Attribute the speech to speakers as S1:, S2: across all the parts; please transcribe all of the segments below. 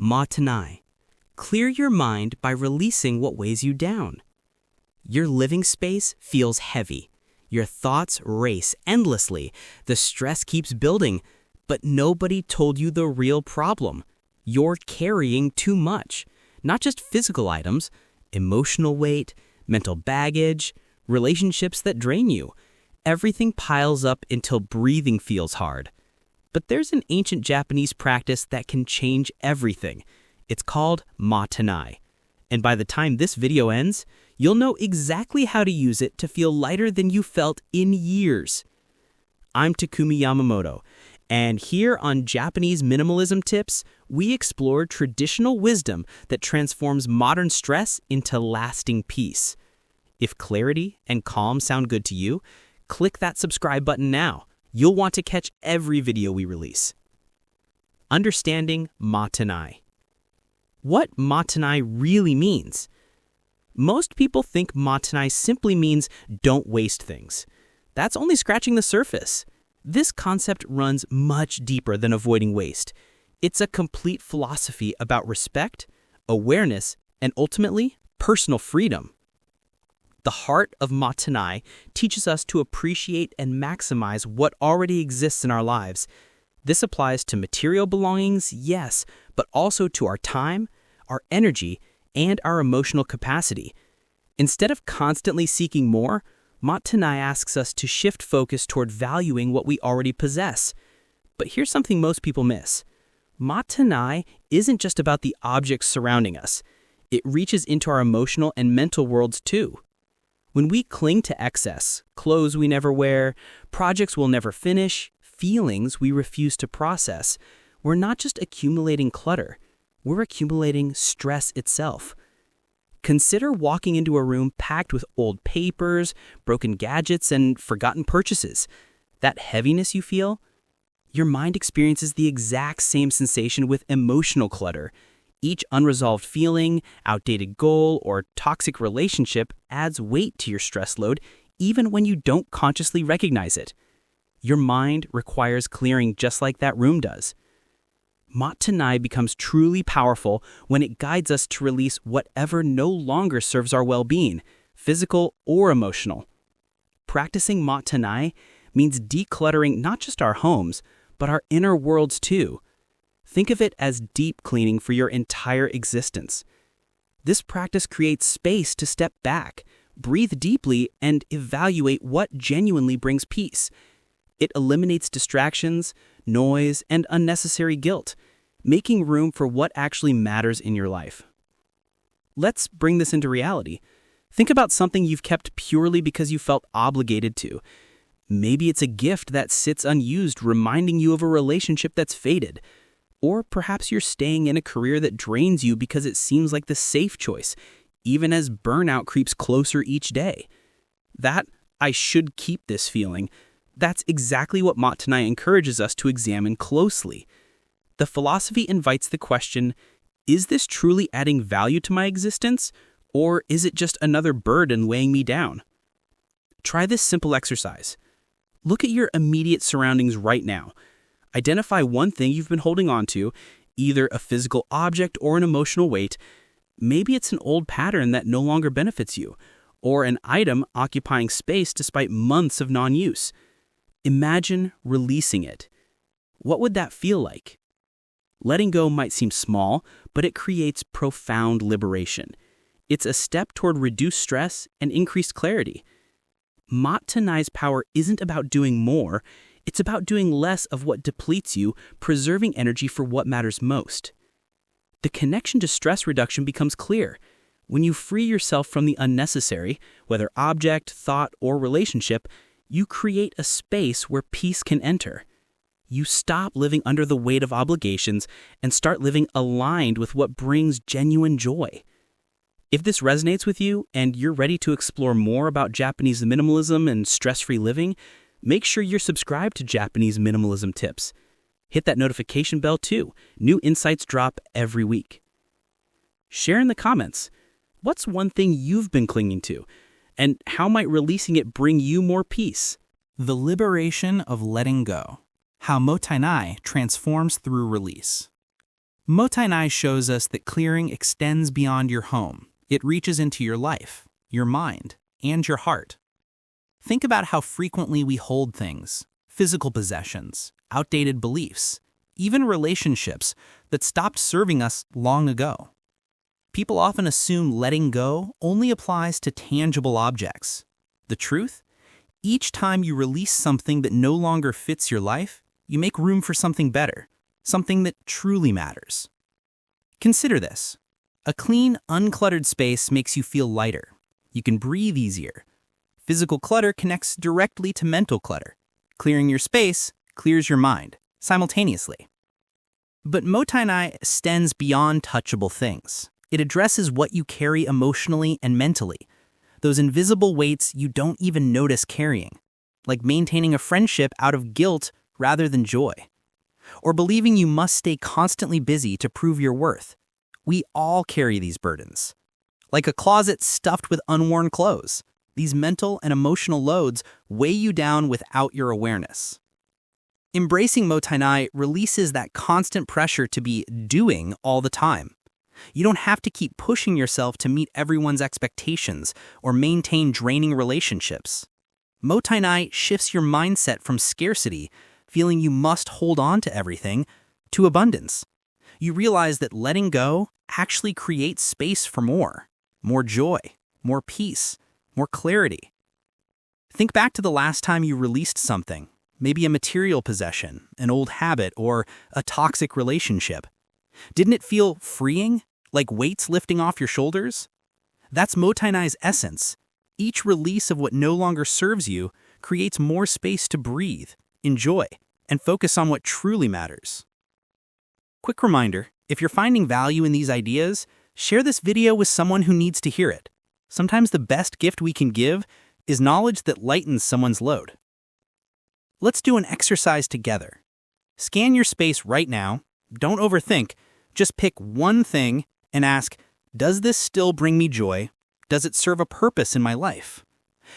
S1: Mottainai. Clear your mind by releasing what weighs you down. Your living space feels heavy. Your thoughts race endlessly. The stress keeps building, but nobody told you the real problem. You're carrying too much. Not just physical items, emotional weight, mental baggage, relationships that drain you. Everything piles up until breathing feels hard. But there's an ancient Japanese practice that can change everything. It's called Mottainai. And by the time this video ends, you'll know exactly how to use it to feel lighter than you felt in years. I'm Takumi Yamamoto, and here on Japanese Minimalism Tips, we explore traditional wisdom that transforms modern stress into lasting peace. If clarity and calm sound good to you, click that subscribe button now. You'll want to catch every video we release. Understanding Mottainai. What Mottainai really means. Most people think Mottainai simply means don't waste things. That's only scratching the surface. This concept runs much deeper than avoiding waste. It's a complete philosophy about respect, awareness, and ultimately, personal freedom. The heart of Mottainai teaches us to appreciate and maximize what already exists in our lives. This applies to material belongings, yes, but also to our time, our energy, and our emotional capacity. Instead of constantly seeking more, Mottainai asks us to shift focus toward valuing what we already possess. But here's something most people miss. Mottainai isn't just about the objects surrounding us. It reaches into our emotional and mental worlds too. When we cling to excess, clothes we never wear, projects we'll never finish, feelings we refuse to process, we're not just accumulating clutter, we're accumulating stress itself. Consider walking into a room packed with old papers, broken gadgets, and forgotten purchases. That heaviness you feel? Your mind experiences the exact same sensation with emotional clutter. Each unresolved feeling, outdated goal, or toxic relationship adds weight to your stress load even when you don't consciously recognize it. Your mind requires clearing just like that room does. Mottainai becomes truly powerful when it guides us to release whatever no longer serves our well-being, physical or emotional. Practicing Mottainai means decluttering not just our homes, but our inner worlds too. Think of it as deep cleaning for your entire existence. This practice creates space to step back, breathe deeply, and evaluate what genuinely brings peace. It eliminates distractions, noise, and unnecessary guilt, making room for what actually matters in your life. Let's bring this into reality. Think about something you've kept purely because you felt obligated to. Maybe it's a gift that sits unused, reminding you of a relationship that's faded. Or perhaps you're staying in a career that drains you because it seems like the safe choice, even as burnout creeps closer each day. That "I should keep this" feeling, that's exactly what Mottainai encourages us to examine closely. The philosophy invites the question, is this truly adding value to my existence, or is it just another burden weighing me down? Try this simple exercise. Look at your immediate surroundings right now. Identify one thing you've been holding on to, either a physical object or an emotional weight. Maybe it's an old pattern that no longer benefits you, or an item occupying space despite months of non-use. Imagine releasing it. What would that feel like? Letting go might seem small, but it creates profound liberation. It's a step toward reduced stress and increased clarity. Mottainai's power isn't about doing more, it's about doing less of what depletes you, preserving energy for what matters most. The connection to stress reduction becomes clear. When you free yourself from the unnecessary, whether object, thought, or relationship, you create a space where peace can enter. You stop living under the weight of obligations and start living aligned with what brings genuine joy. If this resonates with you and you're ready to explore more about Japanese minimalism and stress-free living, make sure you're subscribed to Japanese Minimalism Tips. Hit that notification bell too. New insights drop every week. Share in the comments. What's one thing you've been clinging to? And how might releasing it bring you more peace?
S2: The liberation of letting go. How Mottainai transforms through release. Mottainai shows us that clearing extends beyond your home. It reaches into your life, your mind, and your heart. Think about how frequently we hold things, physical possessions, outdated beliefs, even relationships that stopped serving us long ago. People often assume letting go only applies to tangible objects. The truth? Each time you release something that no longer fits your life, you make room for something better, something that truly matters. Consider this. A clean, uncluttered space makes you feel lighter. You can breathe easier. Physical clutter connects directly to mental clutter. Clearing your space clears your mind, simultaneously. But Mottainai extends beyond touchable things. It addresses what you carry emotionally and mentally, those invisible weights you don't even notice carrying, like maintaining a friendship out of guilt rather than joy, or believing you must stay constantly busy to prove your worth. We all carry these burdens. Like a closet stuffed with unworn clothes, these mental and emotional loads weigh you down without your awareness. Embracing Mottainai releases that constant pressure to be doing all the time. You don't have to keep pushing yourself to meet everyone's expectations or maintain draining relationships. Mottainai shifts your mindset from scarcity, feeling you must hold on to everything, to abundance. You realize that letting go actually creates space for more joy, more peace, more clarity. Think back to the last time you released something, maybe a material possession, an old habit, or a toxic relationship. Didn't it feel freeing, like weights lifting off your shoulders? That's Mottainai's essence. Each release of what no longer serves you creates more space to breathe, enjoy, and focus on what truly matters. Quick reminder, if you're finding value in these ideas, share this video with someone who needs to hear it. Sometimes the best gift we can give is knowledge that lightens someone's load. Let's do an exercise together. Scan your space right now. Don't overthink. Just pick one thing and ask, does this still bring me joy? Does it serve a purpose in my life?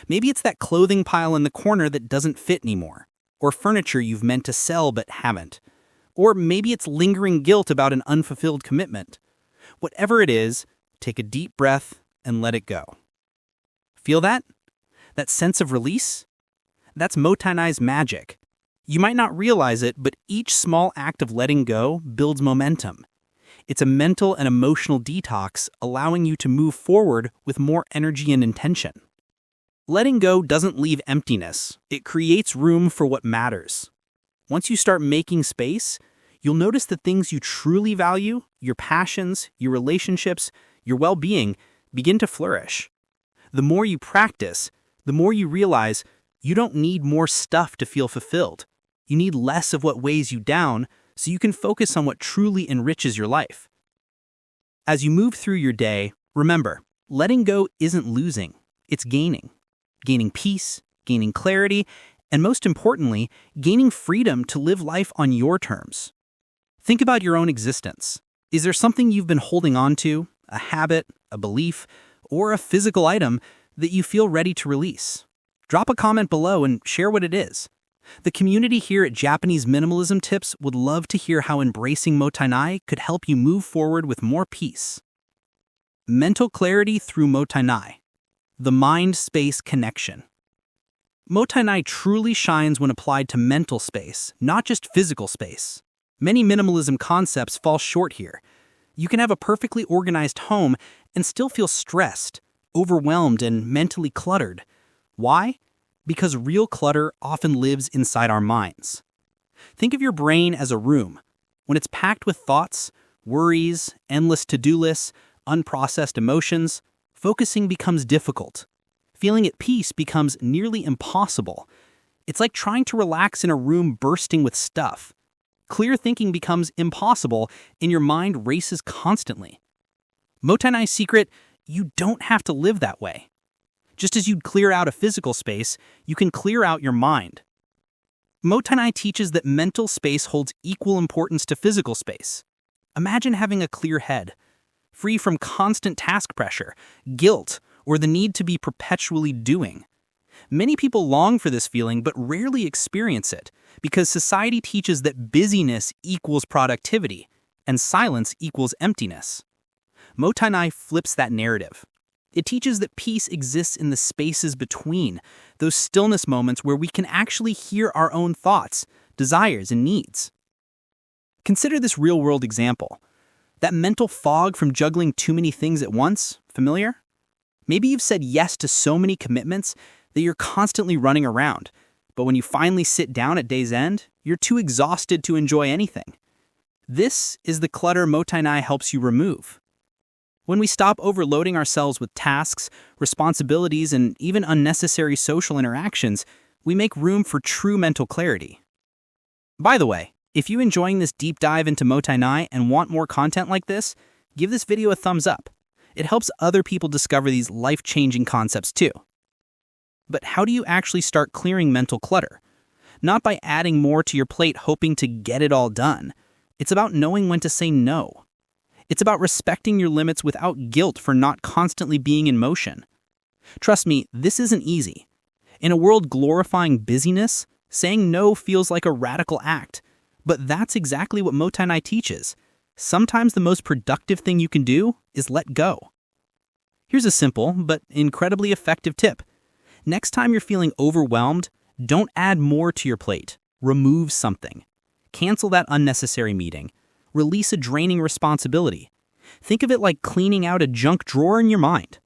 S2: Maybe it's that clothing pile in the corner that doesn't fit anymore, or furniture you've meant to sell but haven't. Or maybe it's lingering guilt about an unfulfilled commitment. Whatever it is, take a deep breath and let it go. Feel that? That sense of release? That's Mottainai's magic. You might not realize it, but each small act of letting go builds momentum. It's a mental and emotional detox, allowing you to move forward with more energy and intention. Letting go doesn't leave emptiness. It creates room for what matters. Once you start making space, you'll notice the things you truly value, your passions, your relationships, your well-being, begin to flourish. The more you practice, the more you realize you don't need more stuff to feel fulfilled. You need less of what weighs you down so you can focus on what truly enriches your life. As you move through your day, remember, letting go isn't losing, it's gaining. Gaining peace, gaining clarity, and most importantly, gaining freedom to live life on your terms. Think about your own existence. Is there something you've been holding on to, a habit, a belief, or a physical item that you feel ready to release? Drop a comment below and share what it is. The community here at Japanese Minimalism Tips would love to hear how embracing Mottainai could help you move forward with more peace. Mental clarity through Mottainai. The mind-space connection. Mottainai truly shines when applied to mental space, not just physical space. Many minimalism concepts fall short here. You can have a perfectly organized home and still feel stressed, overwhelmed, and mentally cluttered. Why? Because real clutter often lives inside our minds. Think of your brain as a room. When it's packed with thoughts, worries, endless to-do lists, unprocessed emotions, focusing becomes difficult. Feeling at peace becomes nearly impossible. It's like trying to relax in a room bursting with stuff. Clear thinking becomes impossible and your mind races constantly. Mottainai's secret, you don't have to live that way. Just as you'd clear out a physical space, you can clear out your mind. Mottainai teaches that mental space holds equal importance to physical space. Imagine having a clear head, free from constant task pressure, guilt, or the need to be perpetually doing. Many people long for this feeling but rarely experience it because society teaches that busyness equals productivity, and silence equals emptiness. Mottainai flips that narrative. It teaches that peace exists in the spaces between, those stillness moments where we can actually hear our own thoughts, desires, and needs. Consider this real-world example. That mental fog from juggling too many things at once, familiar? Maybe you've said yes to so many commitments that you're constantly running around, but when you finally sit down at day's end, you're too exhausted to enjoy anything. This is the clutter Mottainai helps you remove. When we stop overloading ourselves with tasks, responsibilities, and even unnecessary social interactions, we make room for true mental clarity. By the way, if you're enjoying this deep dive into Mottainai and want more content like this, give this video a thumbs up. It helps other people discover these life-changing concepts too. But how do you actually start clearing mental clutter? Not by adding more to your plate hoping to get it all done. It's about knowing when to say no. It's about respecting your limits without guilt for not constantly being in motion. Trust me, this isn't easy. In a world glorifying busyness, saying no feels like a radical act. But that's exactly what Mottainai teaches. Sometimes the most productive thing you can do is let go. Here's a simple but incredibly effective tip. Next time you're feeling overwhelmed, don't add more to your plate. Remove something. Cancel that unnecessary meeting. Release a draining responsibility. Think of it like cleaning out a junk drawer in your mind.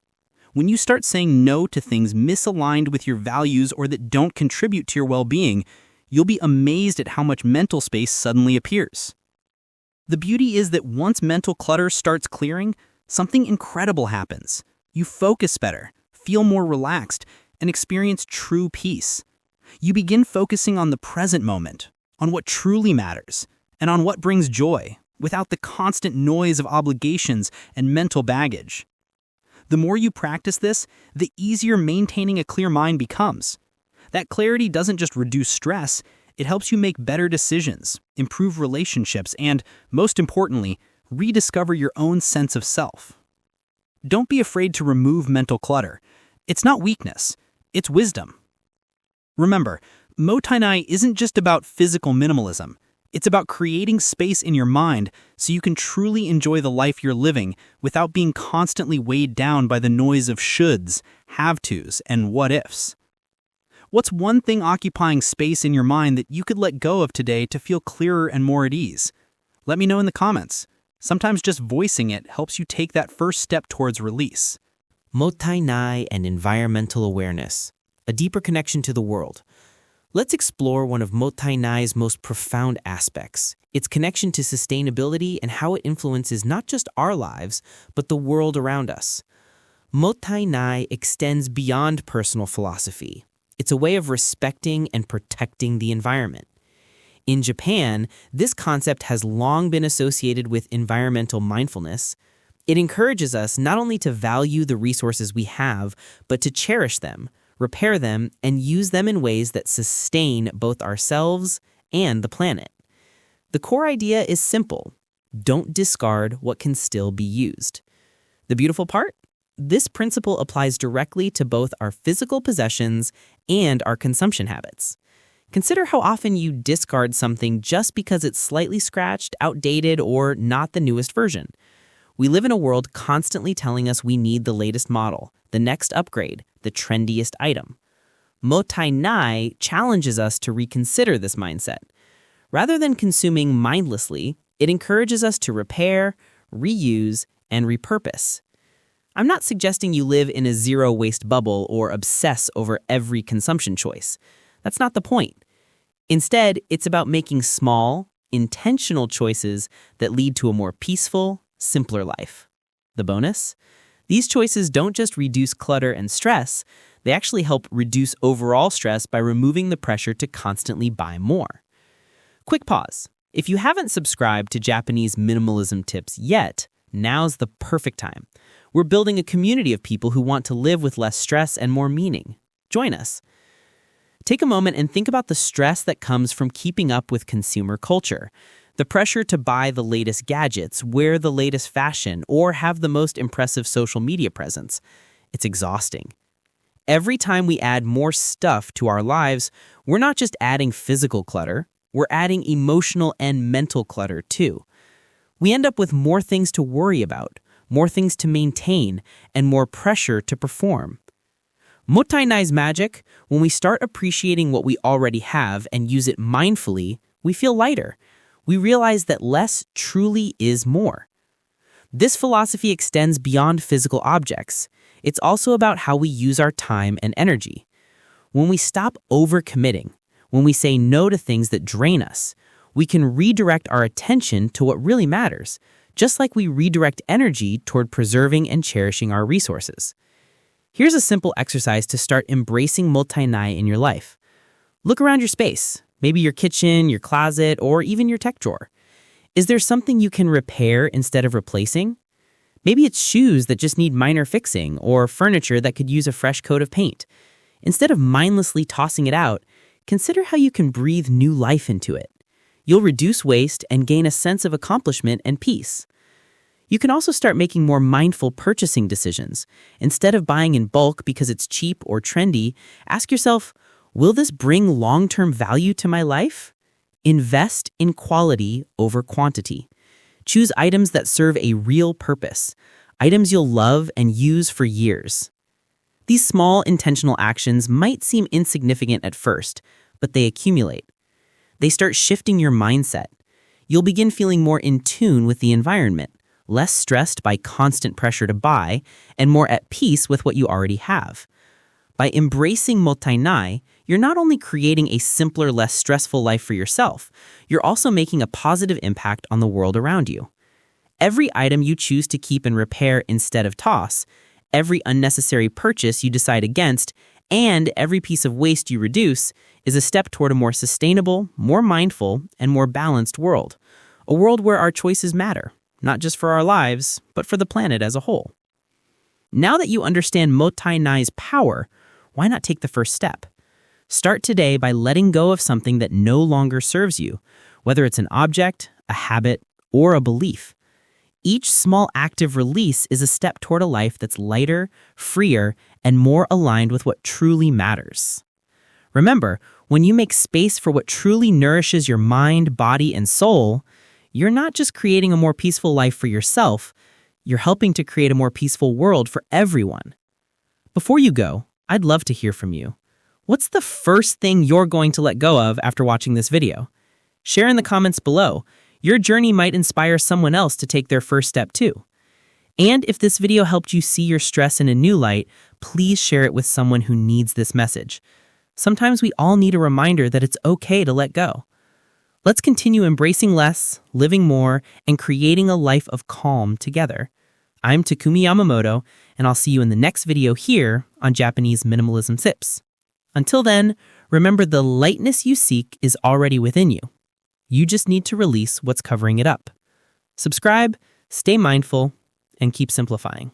S2: When you start saying no to things misaligned with your values or that don't contribute to your well-being, you'll be amazed at how much mental space suddenly appears. The beauty is that once mental clutter starts clearing, something incredible happens. You focus better, feel more relaxed, and experience true peace. You begin focusing on the present moment, on what truly matters, and on what brings joy, without the constant noise of obligations and mental baggage. The more you practice this, the easier maintaining a clear mind becomes. That clarity doesn't just reduce stress, it helps you make better decisions, improve relationships, and, most importantly, rediscover your own sense of self. Don't be afraid to remove mental clutter. It's not weakness, it's wisdom. Remember, Mottainai isn't just about physical minimalism. It's about creating space in your mind so you can truly enjoy the life you're living without being constantly weighed down by the noise of shoulds, have-tos, and what-ifs. What's one thing occupying space in your mind that you could let go of today to feel clearer and more at ease? Let me know in the comments. Sometimes just voicing it helps you take that first step towards release.
S1: Mottainai and environmental awareness, a deeper connection to the world. Let's explore one of Mottainai's most profound aspects, its connection to sustainability and how it influences not just our lives, but the world around us. Mottainai extends beyond personal philosophy. It's a way of respecting and protecting the environment. In Japan, this concept has long been associated with environmental mindfulness. It encourages us not only to value the resources we have, but to cherish them, repair them, and use them in ways that sustain both ourselves and the planet. The core idea is simple. Don't discard what can still be used. The beautiful part? This principle applies directly to both our physical possessions and our consumption habits. Consider how often you discard something just because it's slightly scratched, outdated, or not the newest version. We live in a world constantly telling us we need the latest model, the next upgrade, the trendiest item. Mottainai challenges us to reconsider this mindset. Rather than consuming mindlessly, it encourages us to repair, reuse, and repurpose. I'm not suggesting you live in a zero-waste bubble or obsess over every consumption choice. That's not the point. Instead, it's about making small, intentional choices that lead to a more peaceful, simpler life. The bonus? These choices don't just reduce clutter and stress, they actually help reduce overall stress by removing the pressure to constantly buy more. Quick pause. If you haven't subscribed to Japanese Minimalism tips yet, now's the perfect time. We're building a community of people who want to live with less stress and more meaning. Join us. Take a moment and think about the stress that comes from keeping up with consumer culture. The pressure to buy the latest gadgets, wear the latest fashion, or have the most impressive social media presence. It's exhausting. Every time we add more stuff to our lives, we're not just adding physical clutter, we're adding emotional and mental clutter too. We end up with more things to worry about, more things to maintain, and more pressure to perform. Mottainai's magic: when we start appreciating what we already have and use it mindfully, we feel lighter. We realize that less truly is more. This philosophy extends beyond physical objects. It's also about how we use our time and energy. When we stop overcommitting, when we say no to things that drain us, we can redirect our attention to what really matters, just like we redirect energy toward preserving and cherishing our resources. Here's a simple exercise to start embracing Mottainai in your life. Look around your space, maybe your kitchen, your closet, or even your tech drawer. Is there something you can repair instead of replacing? Maybe it's shoes that just need minor fixing, or furniture that could use a fresh coat of paint. Instead of mindlessly tossing it out, consider how you can breathe new life into it. You'll reduce waste and gain a sense of accomplishment and peace. You can also start making more mindful purchasing decisions. Instead of buying in bulk because it's cheap or trendy, ask yourself, will this bring long-term value to my life? Invest in quality over quantity. Choose items that serve a real purpose, items you'll love and use for years. These small, intentional actions might seem insignificant at first, but they accumulate. They start shifting your mindset. You'll begin feeling more in tune with the environment, less stressed by constant pressure to buy, and more at peace with what you already have. By embracing Mottainai, you're not only creating a simpler, less stressful life for yourself, you're also making a positive impact on the world around you. Every item you choose to keep and repair instead of toss, every unnecessary purchase you decide against, and every piece of waste you reduce is a step toward a more sustainable, more mindful, and more balanced world. A world where our choices matter, not just for our lives, but for the planet as a whole. Now that you understand Mottainai's power, why not take the first step? Start today by letting go of something that no longer serves you, whether it's an object, a habit, or a belief. Each small active release is a step toward a life that's lighter, freer, and more aligned with what truly matters. Remember, when you make space for what truly nourishes your mind, body, and soul, you're not just creating a more peaceful life for yourself, you're helping to create a more peaceful world for everyone. Before you go, I'd love to hear from you. What's the first thing you're going to let go of after watching this video? Share in the comments below. Your journey might inspire someone else to take their first step too. And if this video helped you see your stress in a new light, please share it with someone who needs this message. Sometimes we all need a reminder that it's okay to let go. Let's continue embracing less, living more, and creating a life of calm together. I'm Takumi Yamamoto, and I'll see you in the next video here on Japanese Minimalism Tips. Until then, remember the lightness you seek is already within you. You just need to release what's covering it up. Subscribe, stay mindful, and keep simplifying.